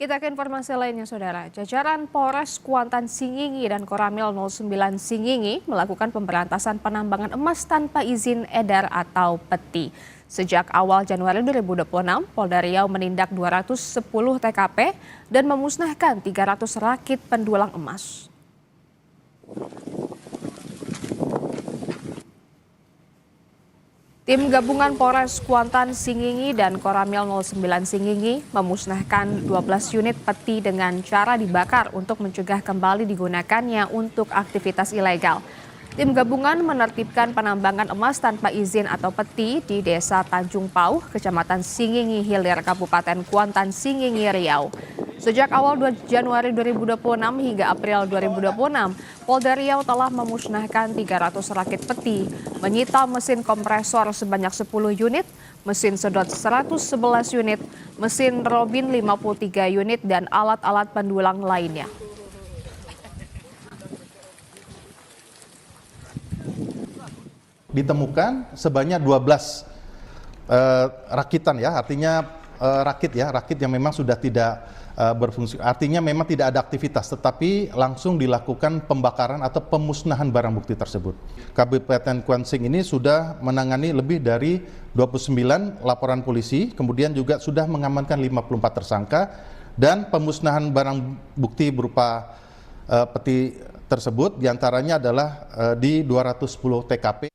Kita ke informasi lainnya, Saudara. Jajaran Polres Kuantan Singingi dan Koramil 09 Singingi melakukan pemberantasan penambangan emas tanpa izin edar atau peti. Sejak awal Januari 2026, Polda Riau menindak 210 TKP dan memusnahkan 300 rakit pendulang emas. Tim gabungan Polres Kuantan Singingi dan Koramil 09 Singingi memusnahkan 12 unit peti dengan cara dibakar untuk mencegah kembali digunakannya untuk aktivitas ilegal. Tim gabungan menertibkan penambangan emas tanpa izin atau peti di Desa Tanjung Pauh, Kecamatan Singingi Hilir, Kabupaten Kuantan Singingi, Riau. Sejak awal 2 Januari 2026 hingga April 2026, Polda Riau telah memusnahkan 300 rakit peti, menyita mesin kompresor sebanyak 10 unit, mesin sedot 111 unit, mesin robin 53 unit, dan alat-alat pendulang lainnya. Ditemukan sebanyak 12 rakitan ya, artinya rakit yang memang sudah tidak berfungsi, artinya memang tidak ada aktivitas, tetapi langsung dilakukan pembakaran atau pemusnahan barang bukti tersebut. Kabupaten Kuantan Singingi ini sudah menangani lebih dari 29 laporan polisi, kemudian juga sudah mengamankan 54 tersangka, dan pemusnahan barang bukti berupa peti tersebut diantaranya adalah di 210 TKP.